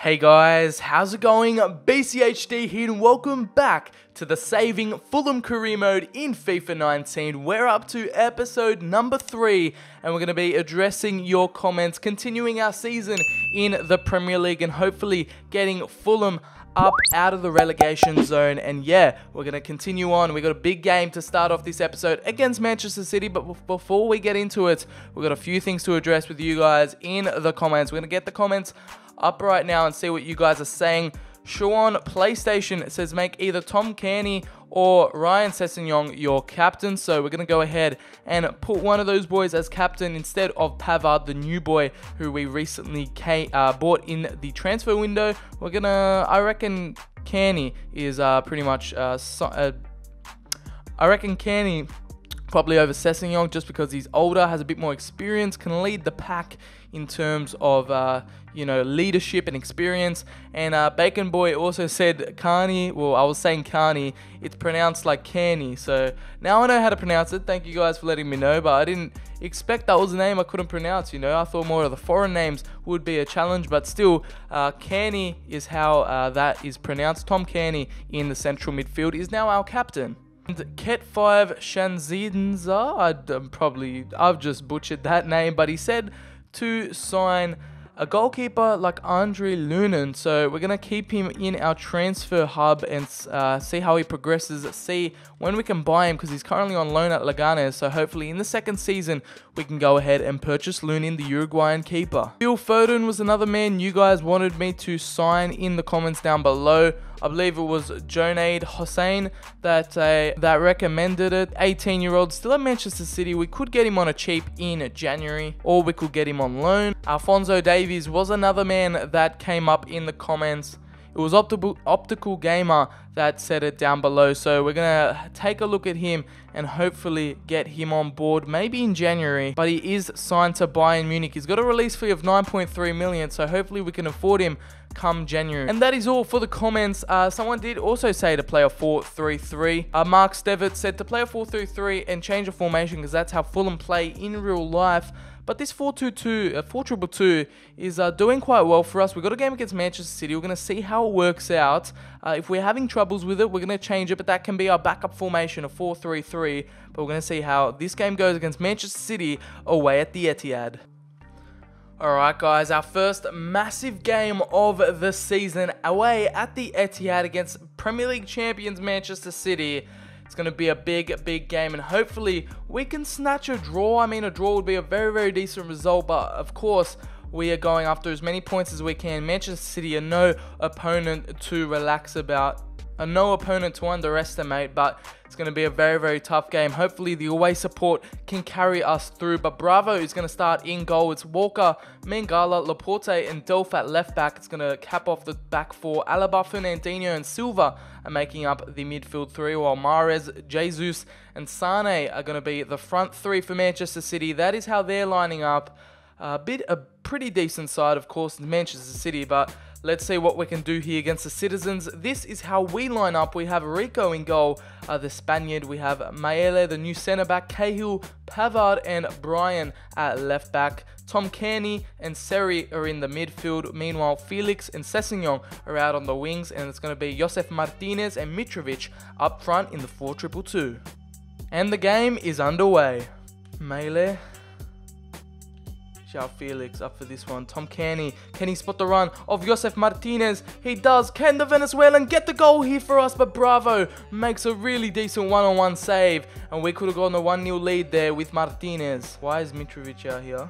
Hey guys, how's it going? BCHD here and welcome back to the Saving Fulham career mode in FIFA 19. We're up to episode number 3 and we're going to be addressing your comments, continuing our season in the Premier League and hopefully getting Fulham up out of the relegation zone. And yeah, we're going to continue on. We got a big game to start off this episode against Manchester City, but before we get into it, we've got a few things to address with you guys in the comments. We're going to get the comments up right now and see what you guys are saying. Sean PlayStation says make either Tom Cairney or Ryan Sessegnon your captain. So we're going to go ahead and put one of those boys as captain instead of Pavard, the new boy who we recently bought in the transfer window. We're going to, I reckon Cairney is pretty much, I reckon Cairney probably over Sessegnon just because he's older, has a bit more experience, can lead the pack in terms of, leadership and experience. And Bacon Boy also said Carney. Well, I was saying Carney. It's pronounced like Cairney. So now I know how to pronounce it. Thank you guys for letting me know. But I didn't expect that was a name I couldn't pronounce, I thought more of the foreign names would be a challenge. But still, Cairney is how that is pronounced. Tom Cairney in the central midfield is now our captain. And Ket5 Shanzinza, I've just butchered that name, but he said to sign a goalkeeper like Andre Lunin. So we're going to keep him in our transfer hub and see how he progresses, see when we can buy him because he's currently on loan at Leganes. So hopefully in the second season we can go ahead and purchase Lunin, the Uruguayan keeper. Phil Foden was another man you guys wanted me to sign in the comments down below. I believe it was Jonaid Hossein that recommended it. 18-year-old, still at Manchester City. We could get him on a cheap in January, or we could get him on loan. Alphonso Davies was another man that came up in the comments. It was Optical Gamer that said it down below. So we're going to take a look at him and hopefully get him on board maybe in January. But he is signed to Bayern Munich. He's got a release fee of 9.3 million. So hopefully we can afford him come January. And that is all for the comments. Someone did also say to play a 4-3-3. Mark Stevitt said to play a 4-3-3 and change the formation because that's how Fulham play in real life. But this 4-2-2 is doing quite well for us. We've got a game against Manchester City. We're going to see how it works out. If we're having troubles with it, we're going to change it. But that can be our backup formation of 4-3-3. But we're going to see how this game goes against Manchester City away at the Etihad. Alright guys, our first massive game of the season away at the Etihad against Premier League champions Manchester City. It's going to be a big game and hopefully we can snatch a draw. I mean, a draw would be a very decent result, but of course we are going after as many points as we can. Manchester City are no opponent to relax about, no opponent to underestimate, but it's going to be a very tough game. Hopefully the away support can carry us through, but Bravo is going to start in goal. It's Walker, Mangala, Laporte and Delph at left back. It's going to cap off the back four. Alaba, Fernandinho and Silva are making up the midfield three, while Mahrez, Jesus and Sane are going to be the front three for Manchester City. That is how they're lining up. A pretty decent side, of course, in Manchester City, but let's see what we can do here against the Citizens. This is how we line up. We have Rico in goal, the Spaniard. We have Maele, the new centre-back. Cahill, Pavard and Brian at left-back. Tom Cairney and Seri are in the midfield. Meanwhile, Felix and Sessegnon are out on the wings. And it's going to be Josef Martinez and Mitrovic up front in the 4-2-2. And the game is underway. Maele. João Felix up for this one. Tom Cairney, can he spot the run of Josef Martinez? He does. Can the Venezuelan get the goal here for us? But Bravo makes a really decent one-on-one save. And we could have gotten a 1-0 lead there with Martinez. Why is Mitrovic out here?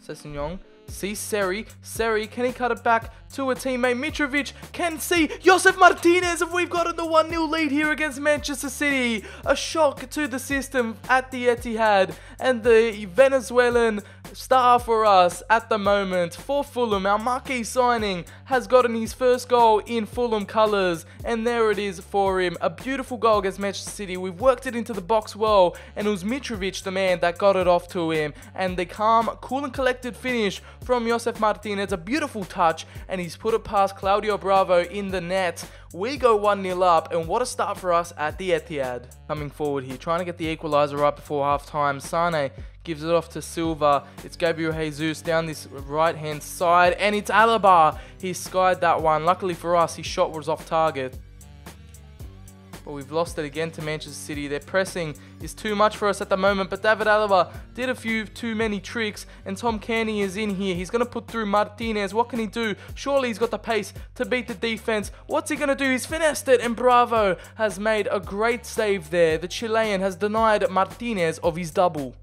Sessegnon. See Seri. Seri, can he cut it back to a teammate? Mitrovic can see Josef Martinez, and we've gotten the 1-0 lead here against Manchester City. A shock to the system at the Etihad, and the Venezuelan star for us at the moment for Fulham, our marquee signing, has gotten his first goal in Fulham colours, and there it is for him. A beautiful goal against Manchester City. We've worked it into the box well, and it was Mitrovic, the man, that got it off to him, and the calm, cool and collected finish from Josef Martinez. A beautiful touch, and and he's put it past Claudio Bravo in the net. We go 1-0 up, and what a start for us at the Etihad. Coming forward here, trying to get the equaliser right before half-time. Sane gives it off to Silva. It's Gabriel Jesus down this right-hand side, and it's Alaba. He skied that one. Luckily for us, his shot was off target. But we've lost it again to Manchester City. Their pressing is too much for us at the moment, but David Alaba did a few too many tricks, and Tom Cairney is in here. He's going to put through Martinez. What can he do? Surely he's got the pace to beat the defense. What's he going to do? He's finessed it, and Bravo has made a great save there. The Chilean has denied Martinez of his double.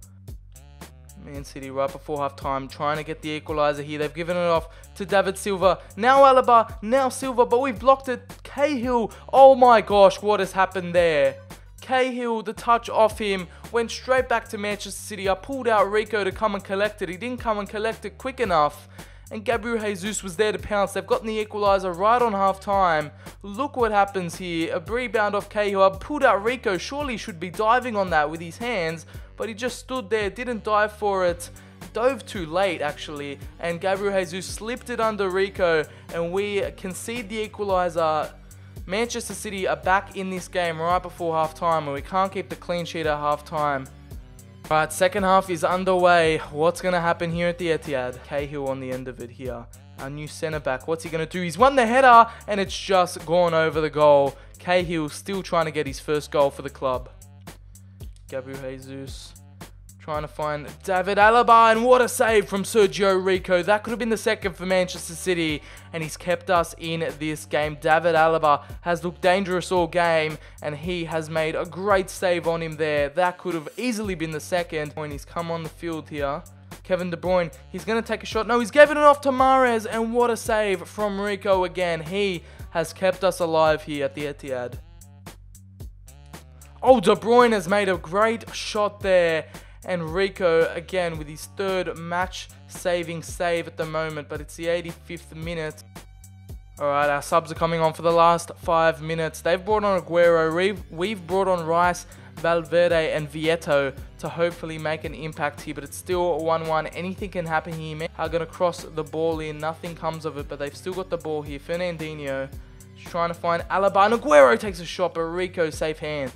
Man City right before half-time trying to get the equaliser here. They've given it off to David Silva. Now Alaba, now Silva, but we've blocked it. Cahill, oh my gosh, what has happened there? Cahill, the touch off him, went straight back to Manchester City. I pulled out Rico to come and collect it. He didn't come and collect it quick enough. And Gabriel Jesus was there to pounce. They've gotten the equaliser right on half-time. Look what happens here. A rebound off Cahill. I pulled out Rico. Surely he should be diving on that with his hands, but he just stood there, didn't dive for it. Dove too late, actually. And Gabriel Jesus slipped it under Rico, and we concede the equaliser. Manchester City are back in this game right before half-time, and we can't keep the clean sheet at half-time. Right, second half is underway. What's going to happen here at the Etihad? Cahill on the end of it here. Our new centre-back. What's he going to do? He's won the header, and it's just gone over the goal. Cahill still trying to get his first goal for the club. Gabriel Jesus trying to find David Alaba, and what a save from Sergio Rico. That could have been the second for Manchester City, and he's kept us in this game. David Alaba has looked dangerous all game, and he has made a great save on him there. That could have easily been the second when he's come on the field here. Kevin De Bruyne, he's going to take a shot. No, he's given it off to Mahrez, and what a save from Rico again. He has kept us alive here at the Etihad. Oh, De Bruyne has made a great shot there. And Rico, again, with his third match-saving save at the moment. But it's the 85th minute. Alright, our subs are coming on for the last 5 minutes. They've brought on Aguero. We've brought on Rice, Valverde, and Vieto to hopefully make an impact here. But it's still 1-1. Anything can happen here. Men are going to cross the ball in. Nothing comes of it. But they've still got the ball here. Fernandinho is trying to find Alaba. And Aguero takes a shot, but Rico safe hand.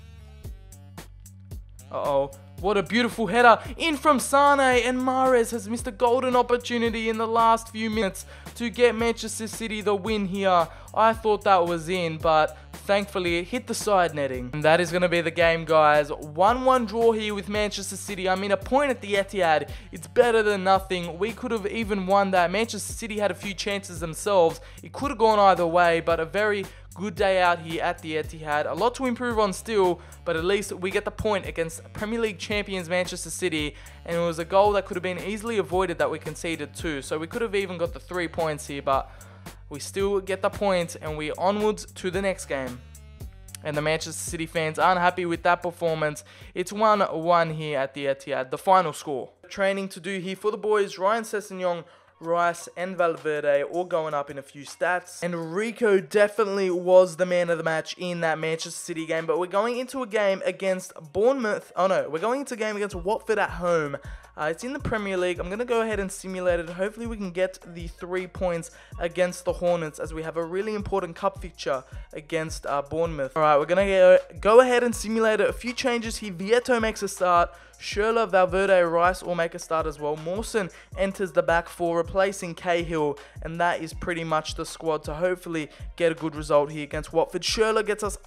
Uh-oh. What a beautiful header in from Sane, and Mahrez has missed a golden opportunity in the last few minutes to get Manchester City the win here. I thought that was in, but thankfully it hit the side netting. And that is going to be the game, guys. 1-1 draw here with Manchester City. I mean, a point at the Etihad, it's better than nothing. We could have even won that. Manchester City had a few chances themselves. It could have gone either way, but a very good day out here at the Etihad. A lot to improve on still, but at least we get the point against Premier League champions Manchester City, and it was a goal that could have been easily avoided that we conceded too. So we could have even got the 3 points here, but we still get the points, and we're onwards to the next game. And the Manchester City fans aren't happy with that performance. It's 1-1 here at the Etihad, the final score. Training to do here for the boys. Ryan Sessegnon, Rice and Valverde all going up in a few stats. And Rico definitely was the man of the match in that Manchester City game. But we're going into a game against Bournemouth. Oh no, we're going into a game against Watford at home. It's in the Premier League. I'm going to go ahead and simulate it. Hopefully we can get the 3 points against the Hornets, as we have a really important cup fixture against Bournemouth. Alright, we're going to go ahead and simulate it. A few changes here. Vieto makes a start. Schürrle, Valverde, Rice all make a start as well. Mawson enters the back four, replacing Cahill, and that is pretty much the squad to hopefully get a good result here against Watford. Schürrle gets us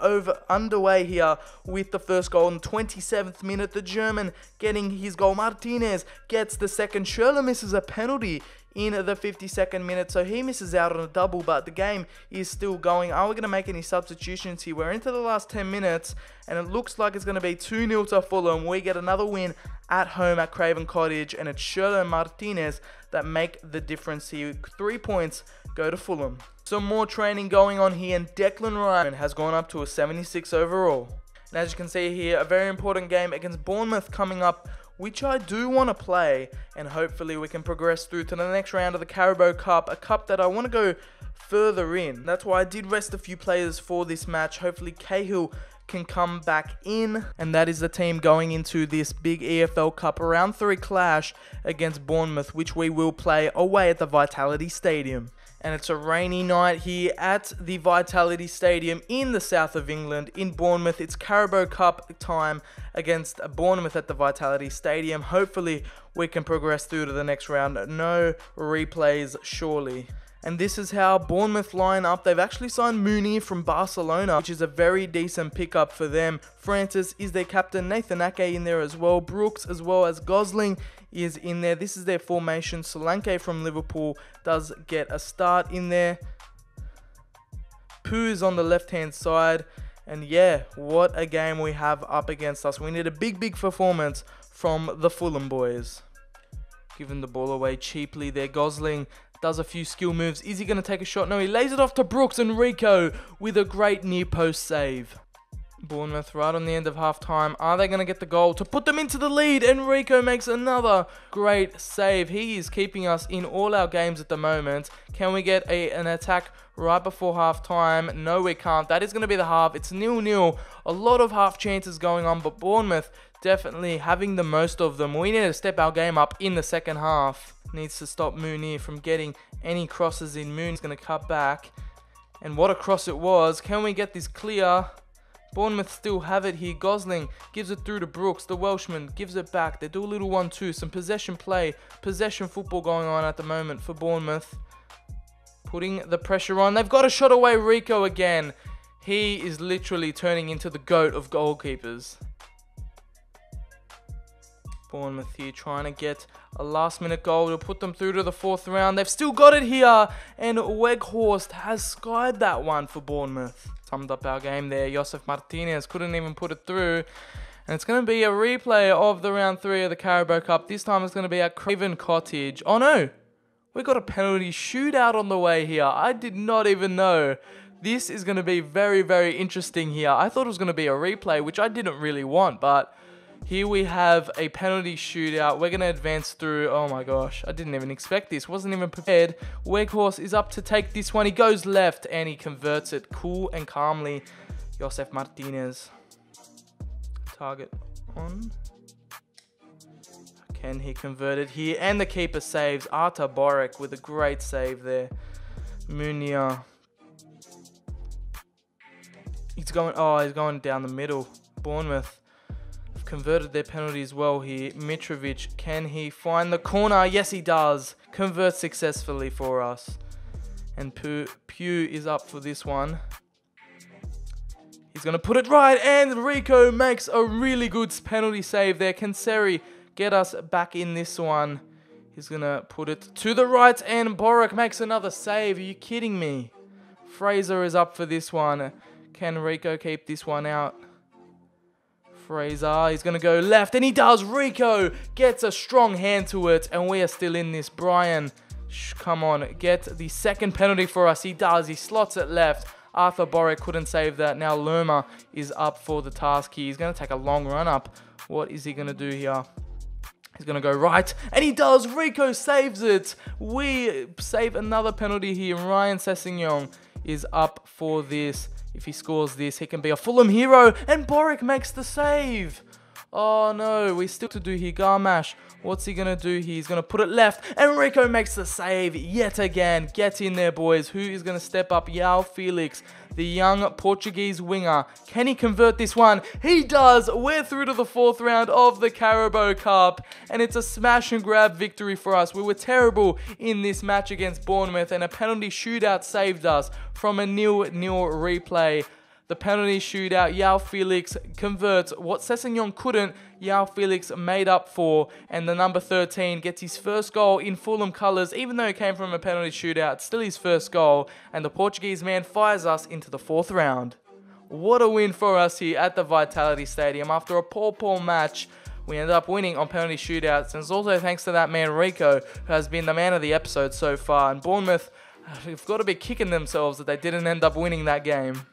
underway here with the first goal in the 27th minute. The German getting his goal. Martinez gets the second. Schürrle misses a penalty in the 52nd minute, so he misses out on a double, but the game is still going. Are we going to make any substitutions here? We're into the last 10 minutes, and it looks like it's going to be 2-0 to Fulham. We get another win at home at Craven Cottage, and it's Schürrle and Martinez that make the difference here. 3 points go to Fulham. Some more training going on here, and Declan Rice has gone up to a 76 overall. And as you can see here, a very important game against Bournemouth coming up, which I do want to play, and hopefully we can progress through to the next round of the Carabao Cup, a cup that I want to go further in. That's why I did rest a few players for this match. Hopefully Cahill can come back in, and that is the team going into this big EFL Cup round 3 clash against Bournemouth, which we will play away at the Vitality Stadium. And it's a rainy night here at the Vitality Stadium in the south of England, in Bournemouth. It's Carabao Cup time against Bournemouth at the Vitality Stadium. Hopefully, we can progress through to the next round. No replays, surely. And this is how Bournemouth line up. They've actually signed Mooney from Barcelona, which is a very decent pickup for them. Francis is their captain. Nathan Ake in there as well. Brooks as well as Gosling is in there. This is their formation. Solanke from Liverpool does get a start in there. Pooh is on the left-hand side. And yeah, what a game we have up against us. We need a big performance from the Fulham boys. Giving the ball away cheaply there. Gosling does a few skill moves. Is he going to take a shot? No, he lays it off to Brooks, and Rico with a great near post save. Bournemouth right on the end of half time. Are they going to get the goal to put them into the lead? And Rico makes another great save. He is keeping us in all our games at the moment. Can we get an attack right before half time? No, we can't. That is going to be the half. It's 0-0. A lot of half chances going on, but Bournemouth definitely having the most of them. We need to step our game up in the second half. Needs to stop Mooney from getting any crosses in. Mooney's going to cut back. And what a cross it was. Can we get this clear? Bournemouth still have it here. Gosling gives it through to Brooks. The Welshman gives it back. They do a little 1-2. Some possession play. Possession football going on at the moment for Bournemouth. Putting the pressure on. They've got a shot away. Rico again. He is literally turning into the GOAT of goalkeepers. Bournemouth here trying to get a last-minute goal to put them through to the fourth round. They've still got it here, and Weghorst has skied that one for Bournemouth. Summed up our game there. Josef Martinez couldn't even put it through. And it's going to be a replay of the round 3 of the Carabao Cup. This time it's going to be at Craven Cottage. Oh no, we got a penalty shootout on the way here. I did not even know. This is going to be very interesting here. I thought it was going to be a replay, which I didn't really want, but here we have a penalty shootout. We're going to advance through. Oh my gosh, I didn't even expect this. Wasn't even prepared. Weghorst is up to take this one. He goes left and he converts it cool and calmly. Josef Martinez. Target on. Can he convert it here? And the keeper saves. Arta Borek with a great save there. Munia. He's going down the middle. Bournemouth converted their penalty as well here. Mitrovic, can he find the corner? Yes, he does. Converts successfully for us. And Pugh is up for this one. He's going to put it right, and Rico makes a really good penalty save there. Can Seri get us back in this one? He's going to put it to the right, and Borek makes another save. Are you kidding me? Fraser is up for this one. Can Rico keep this one out? Fraser, he's going to go left, and he does. Rico gets a strong hand to it, and we are still in this. Brian, come on, get the second penalty for us. He does. He slots it left. Arthur Borek couldn't save that. Now Lerma is up for the task here. He's going to take a long run up. What is he going to do here? He's going to go right, and he does. Rico saves it. We save another penalty here. Ryan Sessegnon is up for this. If he scores this, he can be a Fulham hero. And Borek makes the save. Oh no, we still to do here. Garmash, what's he going to do here? He's going to put it left. And Rico makes the save yet again. Get in there, boys. Who is going to step up? João Felix, the young Portuguese winger. Can he convert this one? He does. We're through to the fourth round of the Carabao Cup. And it's a smash and grab victory for us. We were terrible in this match against Bournemouth, and a penalty shootout saved us from a 0-0 replay. The penalty shootout, João Felix converts what Sessegnon couldn't. João Felix made up for, and the number 13 gets his first goal in Fulham colours. Even though it came from a penalty shootout, still his first goal, and the Portuguese man fires us into the fourth round. What a win for us here at the Vitality Stadium. After a poor match, we ended up winning on penalty shootouts, and it's also thanks to that man Rico, who has been the man of the episode so far. And Bournemouth have got to be kicking themselves that they didn't end up winning that game.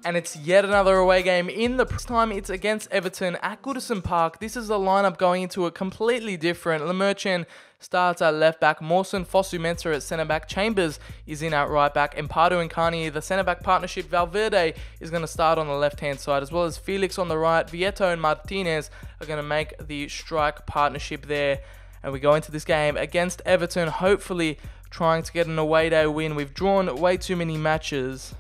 And it's yet another away game. This time it's against Everton at Goodison Park. This is the lineup going into a completely different. Lemerchen starts at left back. Mawson, Fosu-Mensah at centre back. Chambers is in at right back. And Pardew and Carney, the centre back partnership. Valverde is going to start on the left hand side, as well as Felix on the right. Vieto and Martinez are going to make the strike partnership there. And we go into this game against Everton, hopefully trying to get an away day win. We've drawn way too many matches.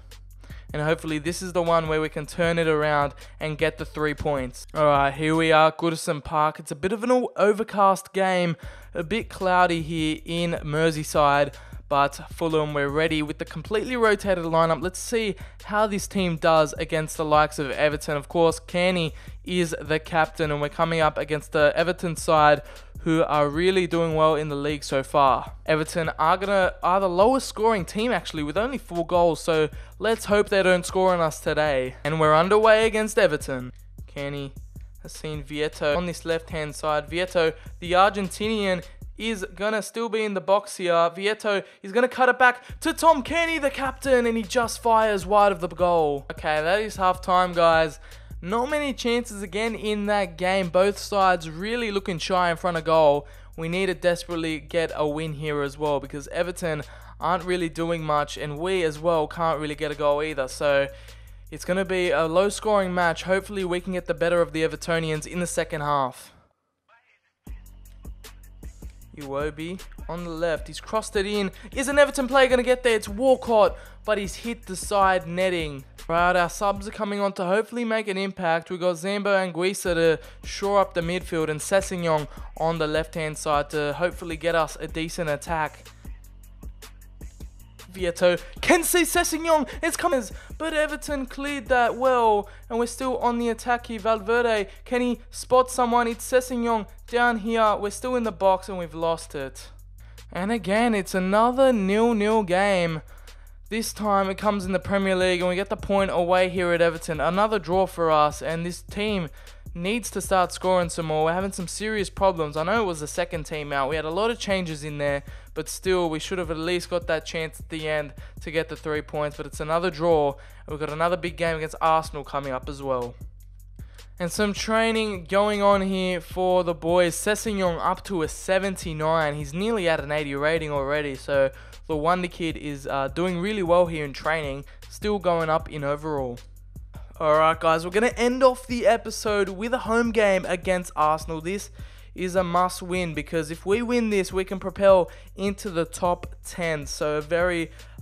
And hopefully this is the one where we can turn it around and get the 3 points. Alright, here we are, Goodison Park. It's a bit of an overcast game, a bit cloudy here in Merseyside. But Fulham, we're ready with the completely rotated lineup. Let's see how this team does against the likes of Everton. Of course, Kearney is the captain, and we're coming up against the Everton side, who are really doing well in the league so far. Everton are the lowest scoring team actually, with only 4 goals, so let's hope they don't score on us today. And we're underway against Everton. Kearney has seen Vieto on this left hand side. Vieto, the Argentinian, is gonna still be in the box here. Vieto is gonna cut it back to Tom Kearney, the captain, and he just fires wide of the goal. Okay, that is half time, guys. Not many chances again in that game. Both sides really looking shy in front of goal. We need to desperately get a win here as well, because Everton aren't really doing much, and we as well can't really get a goal either. So it's going to be a low scoring match. Hopefully we can get the better of the Evertonians in the second half. Iwobi on the left. He's crossed it in. Is an Everton player going to get there? It's Walcott, but he's hit the side netting. Right, our subs are coming on to hopefully make an impact. We've got Zambo and Guisa to shore up the midfield, and Sessegnon on the left-hand side to hopefully get us a decent attack. Vieto can see Sessegnon. It's coming, but Everton cleared that well, and we're still on the attack here. Valverde, can he spot someone? It's Sessegnon down here. We're still in the box, and we've lost it. And again, it's another 0-0 game. This time it comes in the Premier League, and we get the point away here at Everton. Another draw for us, and this team needs to start scoring some more. We're having some serious problems. I know it was the second team out. We had a lot of changes in there, but still we should have at least got that chance at the end to get the 3 points. But it's another draw. We've got another big game against Arsenal coming up as well. And some training going on here for the boys. Sessegnon up to a 79. He's nearly at an 80 rating already, so the Wonder Kid is doing really well here in training, still going up in overall. Alright guys, we're going to end off the episode with a home game against Arsenal. This is a must win, because if we win this, we can propel into the top 10. So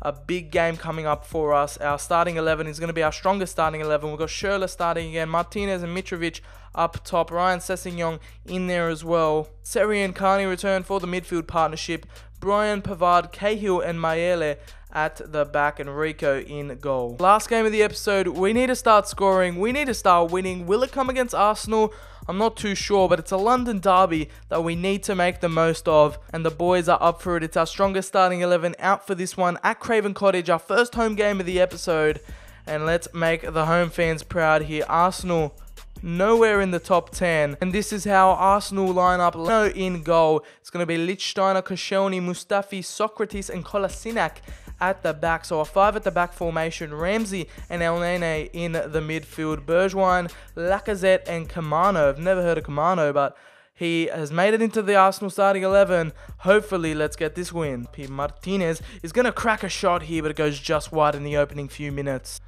a big game coming up for us. Our starting 11 is going to be our strongest starting 11. We've got Schürrle starting again, Martinez and Mitrovic up top, Ryan Sessegnon in there as well. Seri and Carney return for the midfield partnership. Brian Pavard, Cahill and Mayele at the back, and Rico in goal. Last game of the episode, we need to start scoring. We need to start winning. Will it come against Arsenal? I'm not too sure, but it's a London derby that we need to make the most of, and the boys are up for it. It's our strongest starting 11 out for this one at Craven Cottage, our first home game of the episode, and let's make the home fans proud here. Arsenal nowhere in the top 10, and this is how Arsenal line up. Leno in goal. It's going to be Lichtsteiner, Koscielny, Mustafi, Socrates and Kolasinac at the back. So a 5 at the back formation. Ramsey and El Nene in the midfield. Bergwijn, Lacazette and Kamano. I've never heard of Kamano, but he has made it into the Arsenal starting 11. Hopefully, let's get this win. P. Martinez is going to crack a shot here, but it goes just wide in the opening few minutes.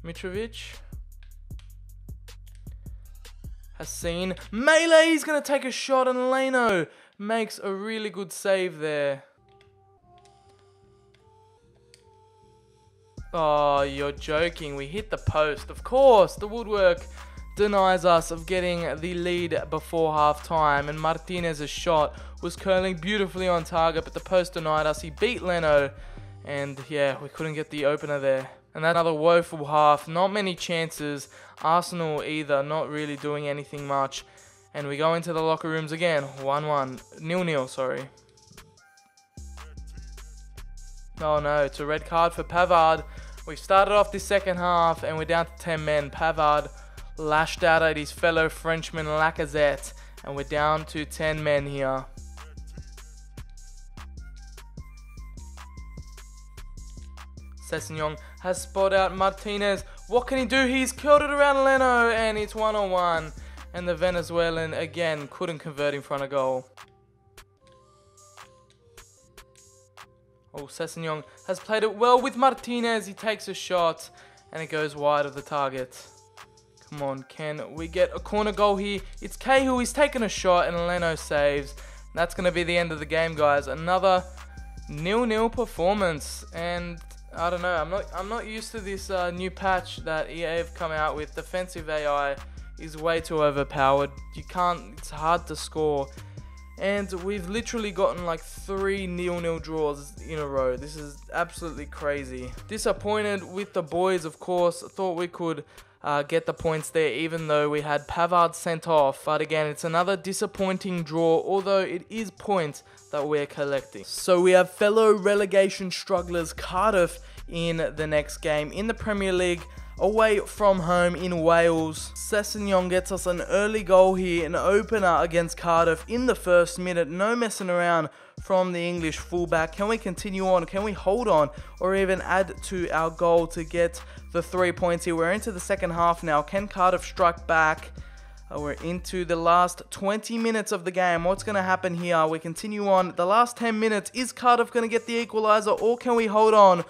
Mitrovic has seen Melee. He's going to take a shot, and Leno makes a really good save there. Oh, you're joking. We hit the post. Of course, the woodwork denies us of getting the lead before half time, and Martinez's shot was curling beautifully on target, but the post denied us. He beat Leno, and yeah, we couldn't get the opener there. And that's another woeful half. Not many chances. Arsenal either not really doing anything much. And we go into the locker rooms again. 1-1. 0-0, sorry. Oh no, it's a red card for Pavard. We started off this second half and we're down to 10 men. Pavard lashed out at his fellow Frenchman Lacazette. And we're down to 10 men here. Sessegnon has spot out Martinez. What can he do? He's curled it around Leno, and it's 1-on-1. And the Venezuelan again couldn't convert in front of goal. Oh, Sessegnon has played it well with Martinez. He takes a shot and it goes wide of the target. Come on, can we get a corner goal here? It's Cahill. He's taken a shot and Leno saves. And that's going to be the end of the game, guys. Another 0-0 performance, and I don't know, I'm not used to this new patch that EA have come out with. Defensive AI is way too overpowered. It's hard to score. And we've literally gotten like 3 0-0 draws in a row. This is absolutely crazy. Disappointed with the boys, of course. Thought we could get the points there, even though we had Pavard sent off. But again, it's another disappointing draw, although it is points that we're collecting. So we have fellow relegation strugglers Cardiff in the next game in the Premier League, away from home in Wales. Sessegnon gets us an early goal here, an opener against Cardiff in the first minute. No messing around from the English fullback. Can we continue on? Can we hold on or even add to our goal to get the 3 points here? We're into the second half now. Can Cardiff strike back? We're into the last 20 minutes of the game. What's going to happen here? We continue on. The last 10 minutes. Is Cardiff going to get the equalizer, or can we hold on?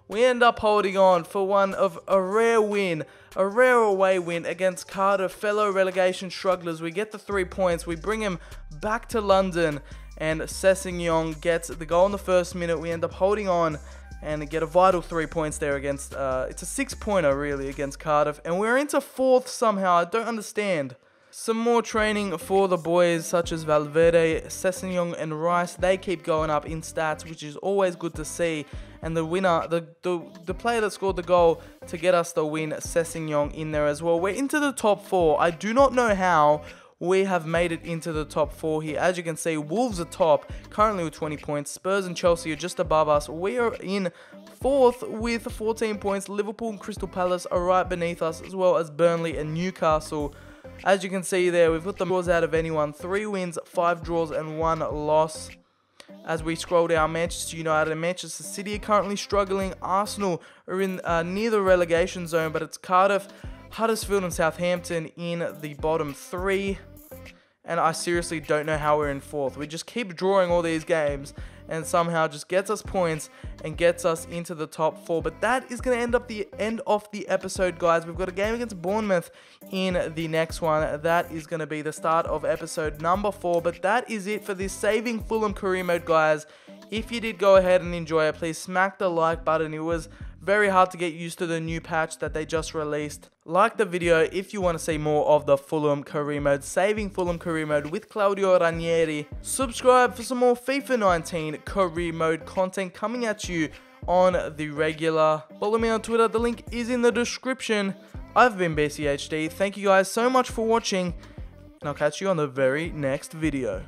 We end up holding on for one of a rare win, a rare away win against Cardiff, fellow relegation strugglers. We get the 3 points. We bring him back to London, and Sessegnon gets the goal in the first minute. We end up holding on and get a vital 3 points there against, it's a 6-pointer really against Cardiff. And we're into 4th somehow. I don't understand. Some more training for the boys, such as Valverde, Sessegnon and Rice. They keep going up in stats, which is always good to see. And the winner, the player that scored the goal to get us the win, Sessegnon, in there as well. We're into the top 4. I do not know how we have made it into the top 4 here. As you can see, Wolves are top, currently with 20 points. Spurs and Chelsea are just above us. We are in 4th with 14 points. Liverpool and Crystal Palace are right beneath us, as well as Burnley and Newcastle. As you can see there, we've got the draws out of anyone. 3 wins, 5 draws, and 1 loss. As we scroll down, Manchester United and Manchester City are currently struggling. Arsenal are in near the relegation zone, but it's Cardiff, Huddersfield, and Southampton in the bottom 3. And I seriously don't know how we're in 4th. We just keep drawing all these games and somehow just gets us points and gets us into the top 4. But that is going to end up the end of the episode, guys. We've got a game against Bournemouth in the next one. That is going to be the start of episode number 4. But that is it for this Saving Fulham career mode, guys. If you did go ahead and enjoy it, please smack the like button. It was very hard to get used to the new patch that they just released. Like the video if you want to see more of the Fulham career mode, Saving Fulham career mode with Claudio Ranieri. Subscribe for some more FIFA 19 career mode content coming at you on the regular. Follow me on Twitter, the link is in the description. I've been BCHD, thank you guys so much for watching, and I'll catch you on the very next video.